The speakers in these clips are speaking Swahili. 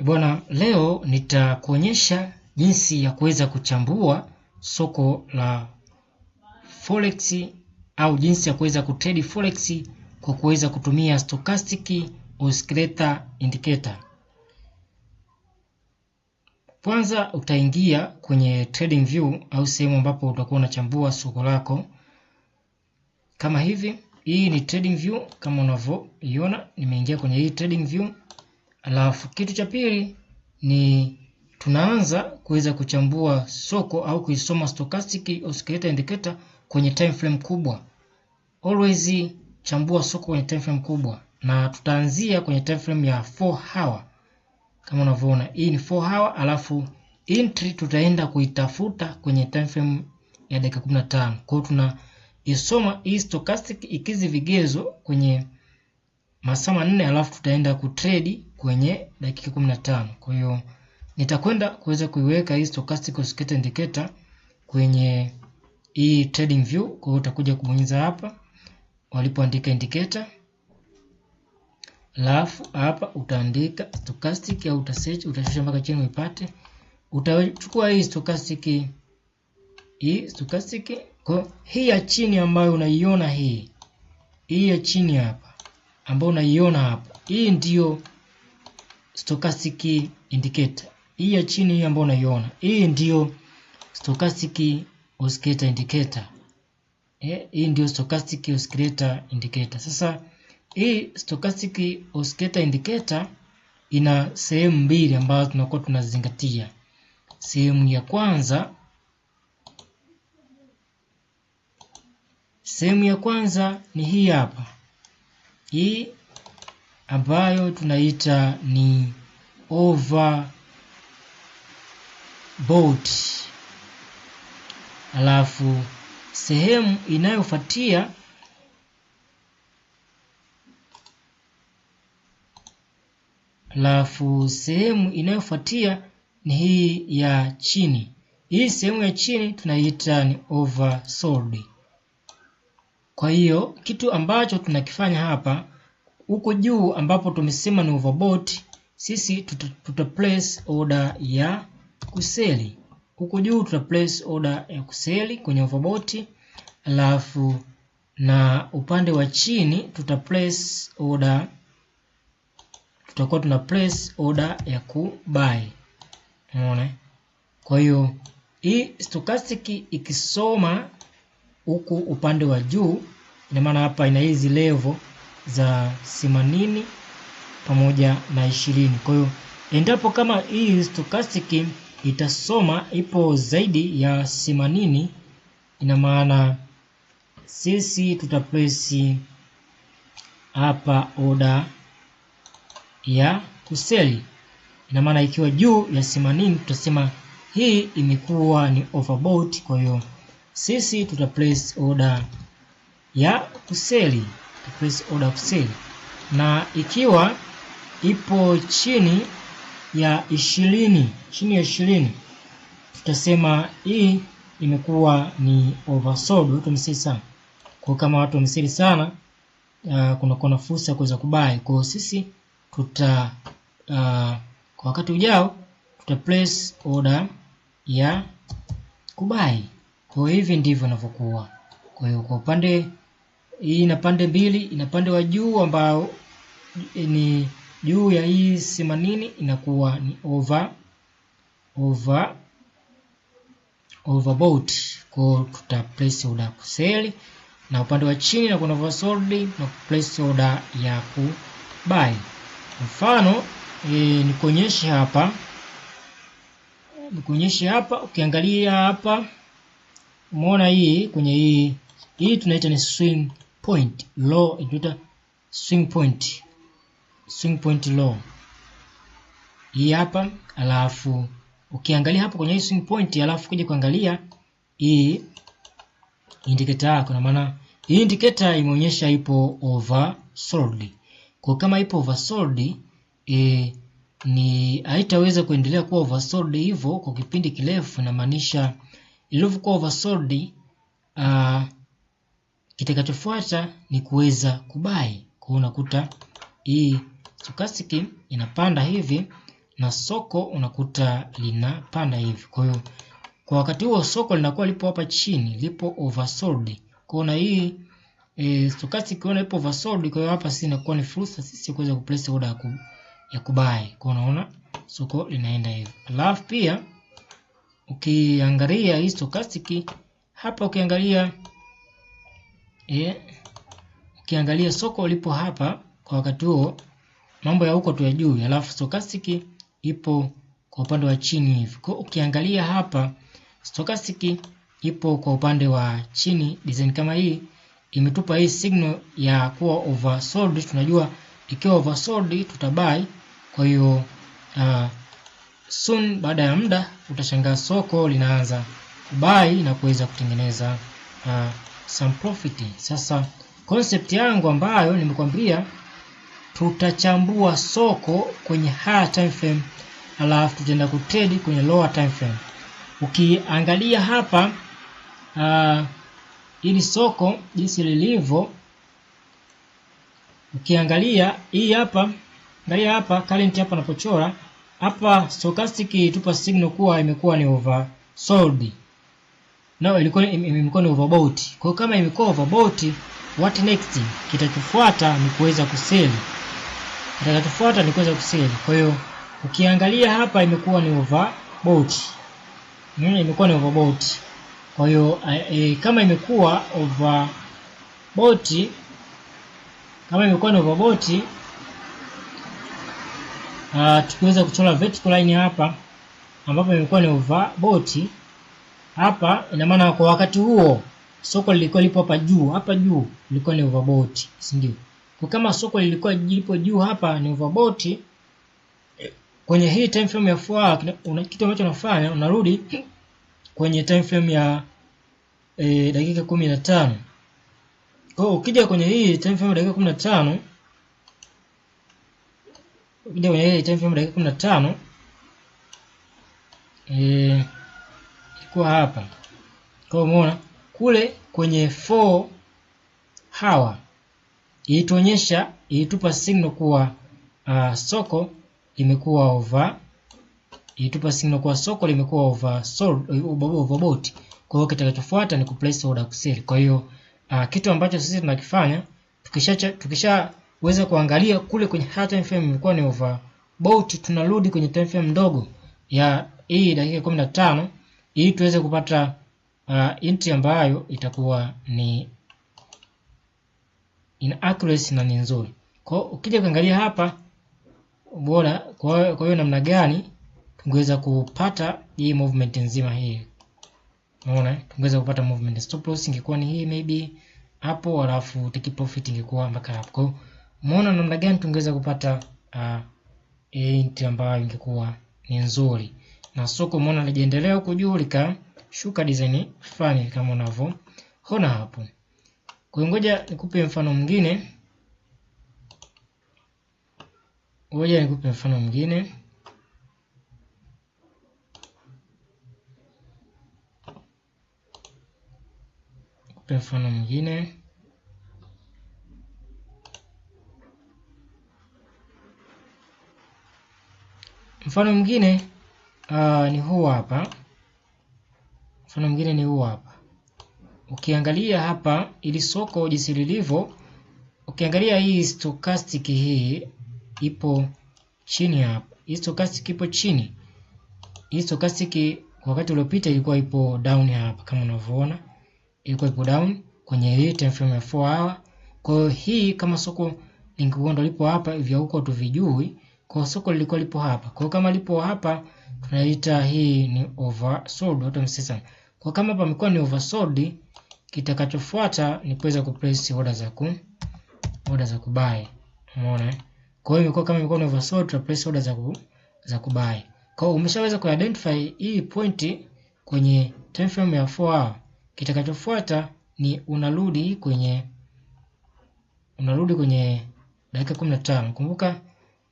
Bwana, leo nitakuonyesha jinsi ya kuweza kuchambua soko la forex au jinsi ya kuweza kutrade forex kwa kuweza kutumia stochastic oscillator indicator. Kwanza utaingia kwenye trading view au sehemu ambapo utakuwa unachambua soko lako kama hivi. Hii ni trading view kama unavyoiona, nimeingia kwenye hii trading view. Alafu kitu cha pili ni tunaanza kuweza kuchambua soko au kuisoma stochastic oscillator indicator kwenye time frame kubwa. Always chambua soko kwenye time frame kubwa, na tutaanzia kwenye time frame ya 4 hour. Kama unavyoona hii ni 4 hour, alafu entry tutaenda kuitafuta kwenye time frame ya dakika 15. Kwa hiyo tunaisoma hii stochastic ikizi vigezo kwenye masaa 4, alafu tutaenda kutrade kwenye dakika 15. Kwa hiyo nitakwenda kuweza kuiweka hii stochastic oscillator indicator kwenye hii trading view. Kwa hiyo utakuja kubonyeza hapa walipoandika indicator, alafu hapa utaandika stochastic au utasearch, utashusha mpaka chini uipate. Utachukua hii stochastic, kwa hii ya chini ambayo unaiona, hii ya chini hapa ambayo unaiona hapa, hii ndio stochastic indicator. Hii ya chini hii ambayo unaiona, hii ndio stochastic oscillator indicator. Hii ndio stochastic oscillator indicator. Sasa hii stochastic oscillator indicator ina sehemu mbili ambazo tunakuwa tunazingatia. Sehemu ya kwanza ni hii hapa, hii ambayo tunaita ni overbought. Alafu sehemu inayofuatia ni hii ya chini. Hii sehemu ya chini tunaita ni oversold. Kwa hiyo kitu ambacho tunakifanya hapa, huko juu ambapo tumesema ni overbought, sisi tuta place order ya kuseli. Huko juu tuta place order ya kuseli kwenye overbought, alafu na upande wa chini tutakuwa tuna place order ya kubuy. Unaona? Kwa hiyo hii stochastic ikisoma huku upande wa juu, ina maana hapa ina hizi level za 80 pamoja na 20. Kwa hiyo endapo kama hii stochastic itasoma ipo zaidi ya 80, ina maana sisi tuta place hapa order ya kuseli. Ina maana ikiwa juu ya 80 tutasema hii imekuwa ni overbought. Kwa hiyo sisi tuta place order ya kuseli, na ikiwa ipo chini ya 20, tutasema hii imekuwa ni oversold. Watu wameseli sana. Kwa kama watu wameseli sana, kuna fursa ya kuweza kubuy. Kwa sisi kwa wakati ujao tuta place order ya kubuy. Kwa hivi ndivyo inavyokuwa. Kwa hiyo kwa upande hii ina pande mbili, ina pande wa juu ambao ni juu ya hii 80 inakuwa ni overbought. Kwa tuta place order kuseli, na upande wa chini na kuna oversold na place order ya kubuy. Mfano nikuonyeshe hapa, ukiangalia hapa umeona hii kwenye hii tunaita ni swing point low, inaitwa swing point low hii hapa. Alafu ukiangalia hapo kwenye hii swing point, alafu kuja kuangalia hii indicator yako, na maana hii indicator imeonyesha ipo oversold. Kwa kama ipo oversold, ni haitaweza kuendelea kuwa oversold hivyo kwa kipindi kirefu. Inamaanisha ilivyokuwa oversold, kitakachofuata ni kuweza kubuy. Kwa unakuta hii stochastic inapanda hivi, na soko unakuta linapanda hivi. Kwa hiyo kwa wakati huo soko linakuwa lipo hapa chini, lipo oversold. Kwa na hii stochastic ikiona ipo oversold, kwa hiyo hapa sisi inakuwa ni fursa sisi kuweza kuplace order ya kubuy. Kwa unaona soko linaenda hivi. Alafu pia ukiangalia hii stochastic hapa, ukiangalia soko lipo hapa kwa wakati huo, mambo ya huko tu ya juu, alafu stochastic ipo kwa upande wa chini hivi. Kwa ukiangalia hapa stochastic ipo kwa upande wa chini. Design kama hii imetupa hii signal ya kuwa oversold. Tunajua ikiwa oversold tutabuy. Kwa hiyo soon baada ya muda utashangaa soko linaanza kubuy na kuweza kutengeneza some profit. Sasa concept yangu ambayo nimekwambia, tutachambua soko kwenye higher time frame alafu tutaenda kutrade kwenye lower time frame. Ukiangalia hapa ili soko jinsi lilivyo, ukiangalia hii hapa, angalia hapa current hapa napochora hapa, stochastic tupa signal kuwa imekuwa ni oversold. Nao ilikuwa imekuwa ni overbought. Kwa hiyo kama imekuwa overbought, what next? Kitachofuata ni kuweza kusell. Kwa hiyo ukiangalia hapa imekuwa ni overbought. Imekuwa ni overbought. Kwa hiyo kama imekuwa overbought, tukiweza kuchora vertical line hapa ambapo imekuwa ni overbought hapa, ina maana kwa wakati huo soko lilikuwa lipo hapa juu lilikuwa ni overbought, si ndio? Kwa kama soko lilikuwa lipo juu hapa ni overbought, kwenye hii time frame ya 4 hour kitu ambacho unafanya, unarudi kwenye time frame ya dakika 15. Kwa hiyo ukija kwenye hii time frame ya dakika 15, ilikuwa hapa. Kwa hiyo umeona kule kwenye 4 hour ilitupa signal kuwa soko limekuwa overbought. Kwa hiyo kitakachofuata ni kuplace order kusell. Kwa hiyo kitu ambacho sisi tunakifanya, tukishaweza kuangalia kule kwenye high time frame imekuwa ni overbought, tunarudi kwenye time frame ndogo ya hii dakika 15 ili tuweze kupata entry ambayo itakuwa ni inaccuracy na ni nzuri. Kwa hiyo ukija kuangalia hapa bora, kwa hiyo namna gani tungeweza kupata hii movement nzima hii. Unaona, tungeweza kupata movement. Stop loss ingekuwa ni hii maybe hapo, alafu take profit ingekuwa mpaka hapo. Kwa hiyo umeona namna gani tungeweza kupata entry ambayo ingekuwa ni nzuri. Na soko umeona lijiendelea huko juu likashuka design fulani kama unavyoona hapo. Kwa hiyo ngoja nikupe mfano mwingine. Mfano mwingine ni huu hapa. Ukiangalia hapa ili soko jinsi lilivyo, ukiangalia hii stochastic hii ipo chini hapa. Hii stochastic ipo chini. Hii stochastic wakati uliopita ilikuwa ipo down hapa kama unavyoona. Ilikuwa ipo down kwenye hii time frame ya 4 hour. Kwa hiyo hii kama soko lingekuwa ndo lipo hapa hivi huko tuvijui, kwa soko lilikuwa lipo hapa. Kwa kama lipo hapa tunaita hii ni oversold watu msisa. Kwa kama hapa imekuwa ni oversold, kitakachofuata ni kuweza kuplace order za kubuy. Umeona? Kwa hiyo imekuwa kama imekuwa ni oversold, tuta place order za kubuy. Kwa hiyo umeshaweza kuidentify hii point kwenye time frame ya 4 hour. Kitakachofuata ni unarudi kwenye dakika 15. Kumbuka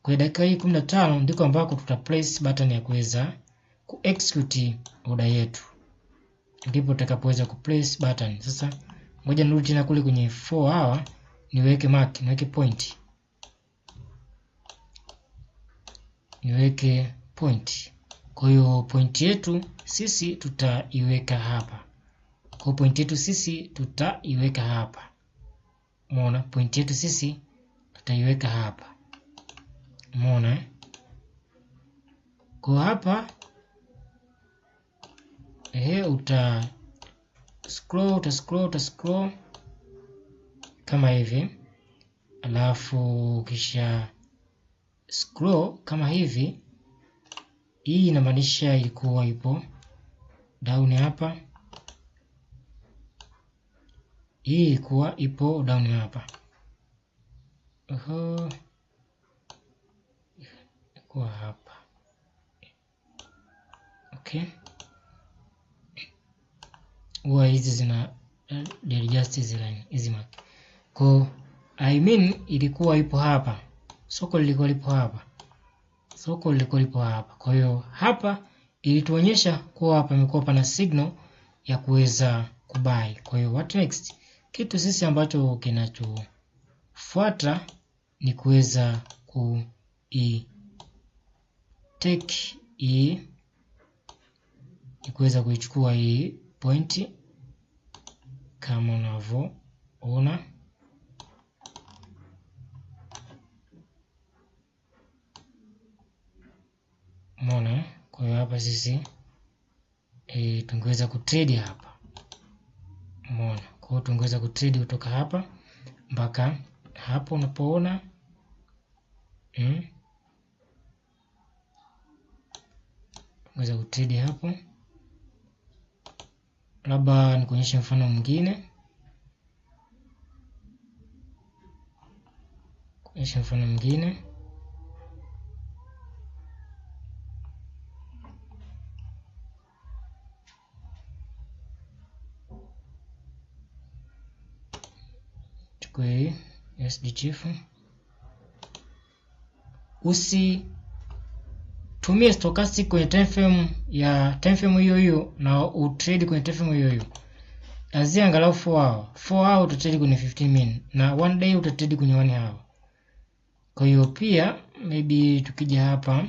kwa dakika hii 15 ndiko ambako tuta place button ya kuweza ku execute order yetu. Ndipo tutakapoweza ku place button. Sasa ngoja nirudi tena kule kwenye 4 hour niweke point. niweke point. Kwa hiyo point yetu sisi tutaiweka hapa. Kwa point yetu sisi tutaiweka hapa. Umeona, point yetu sisi tutaiweka hapa. Umeona? Kwa hapa uta scroll kama hivi. Alafu kisha scroll kama hivi. Hii inamaanisha ilikuwa ipo down hapa. Hii ilikuwa ipo down hapa. Ilikuwa hapa. Okay. Huwa hizi zina adjust hizi line, hizi mark. Kwa I mean ilikuwa ipo hapa. Soko lilikuwa lipo hapa. Soko lilikuwa lipo hapa. Kwa hiyo hapa ilituonyesha kuwa hapa imekuwa pana signal ya kuweza kubuy. Kwa hiyo what next? Kitu sisi ambacho kinachofuata ni kuweza kuweza kuichukua hii point kama unavyoona. Umeona? Kwa hiyo hapa sisi tungeweza kutrade hapa. Umeona? Kwa hiyo tungeweza kutrade kutoka hapa mpaka hapo unapoona. Tungeweza kutrade hapo. Labda nikuonyeshe mfano mwingine. Chukue USD Chief. Usitumie stochastic kwenye time frame hiyo hiyo na utrade kwenye time frame hiyo hiyo. Azia angalau 4 hour. 4 hour utatrade kwenye 15 minutes na 1 day utatrade kwenye 1 hour. Kwa hiyo pia maybe tukija hapa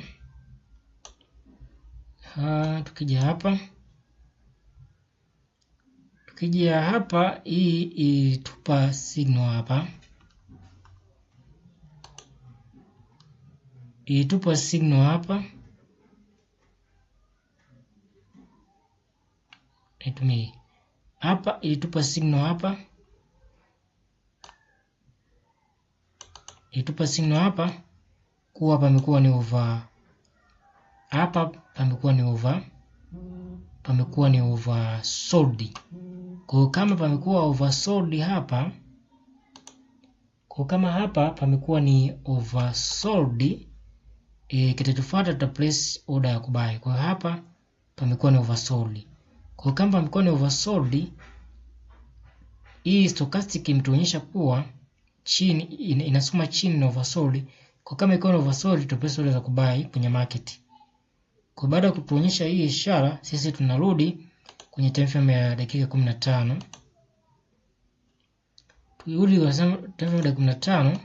hii itupa signal hapa. Itupa signal hapa. Itumie hapa, itupa signal hapa. Itupa signal hapa kuwa pamekuwa ni over. Hapa pamekuwa ni oversold. Kwa kama pamekuwa oversold hapa, kwa kama hapa pamekuwa ni oversold, kitachofuata tuta place order ya kubuy. Kwa hapa pamekuwa ni oversold. Kwa kama pamekuwa ni oversold, hii stochastic imetuonyesha kuwa chini inasoma chini na oversold. Kwa kama iko na oversold tuta place order za kubuy kwenye market. Kwa baada ya kutuonyesha hii ishara, sisi tunarudi kwenye time frame ya dakika 15. Turudi kwa time frame ya dakika 15.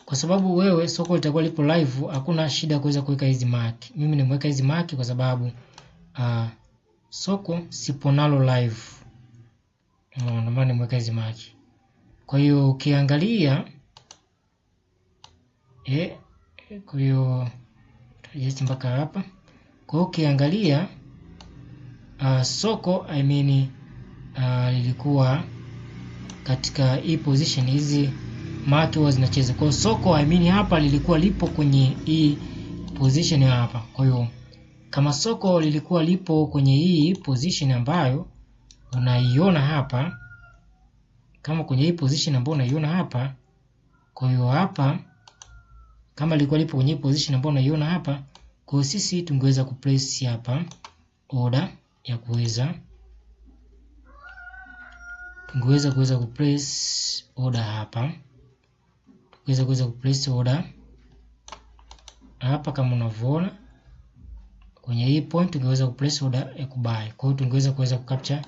Kwa sababu wewe soko litakuwa lipo live, hakuna shida kuweza kuweka hizi mark. Mimi nimeweka hizi mark kwa sababu soko sipo nalo live. Ndio maana nimeweka hizi mark. Kwa hiyo ukiangalia kwa hiyo just mpaka hapa. Kwa hiyo ukiangalia soko lilikuwa katika hii position, hizi mark huwa zinacheza. Kwa hiyo soko hapa lilikuwa lipo kwenye hii position hapa. Kwa hiyo kama soko lilikuwa lipo kwenye hii position ambayo unaiona hapa, kama kwenye hii position ambayo unaiona hapa, kwa hiyo hapa kama lilikuwa lipo kwenye hii position ambayo unaiona hapa, kwa hiyo sisi tungeweza kuplace hapa order ya kuweza kuplace order hapa. Kuweza kuplace order hapa kama unavyoona kwenye hii point, tungeweza kuplace order ya kubuy. Kwa hiyo tungeweza kucapture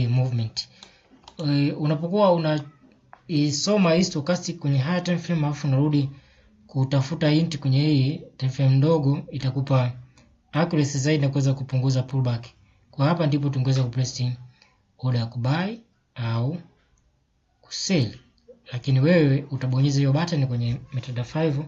movement. Unapokuwa isoma hii stochastic kwenye higher time frame alafu unarudi kutafuta int kwenye hii time frame ndogo itakupa accuracy zaidi na kuweza kupunguza pullback. Kwa hapa ndipo tungeweza kuplace order ya kubuy au kusell, lakini wewe utabonyeza hiyo button kwenye MetaTrader 5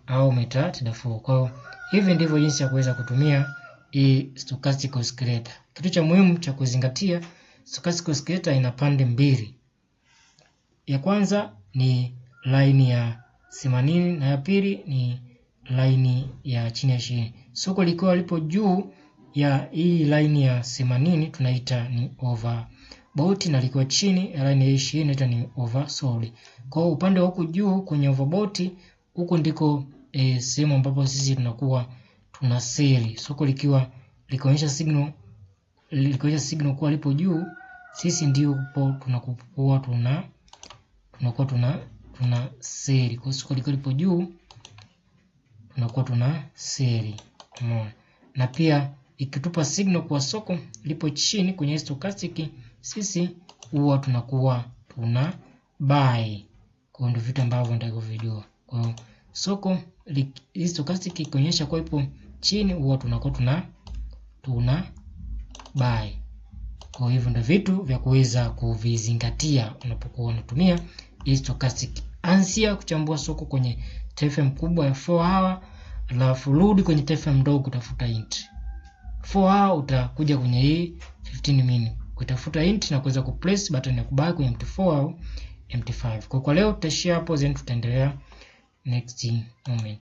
au MetaTrader 4. Kwa hiyo hivi ndivyo jinsi ya kuweza kutumia hii stochastic oscillator. Kitu cha muhimu cha kuzingatia, stochastic oscillator ina pande mbili. Ya kwanza ni line ya 80 na ya pili ni line ya chini ya 20. Soko likiwa lipo juu ya hii line ya 80 tunaita ni overbought, na likiwa chini ya line ya 20 tunaita ni oversold. Kwa upande wa huku juu kwenye overbought, huko ndiko sehemu ambapo sisi tunakuwa tuna sell. Soko likiwa likaonyesha signal kuwa lipo juu, sisi ndio tunakuwa tuna sell. Kwa soko lipo juu tunakuwa tuna sell. Umeona? Na pia ikitupa signal kwa soko lipo chini kwenye stochastic, sisi huwa tunakuwa tuna buy. Kwa ndio vitu ambavyo nataka kuvijua. Kwa hiyo soko stochastic ikionyesha kwa ipo chini, huwa tunakuwa tuna buy. Kwa hivyo ndio vitu vya kuweza kuvizingatia unapokuwa unatumia stochastic. Anzia kuchambua soko kwenye time frame kubwa ya 4 hour, alafu rudi kwenye time frame ndogo kutafuta int. 4 hour utakuja kwenye hii 15 minute kutafuta int na kuweza kuplace button ya kubuy kwenye MT4 au MT5. Kwa leo tutaishia hapo, then tutaendelea next moment.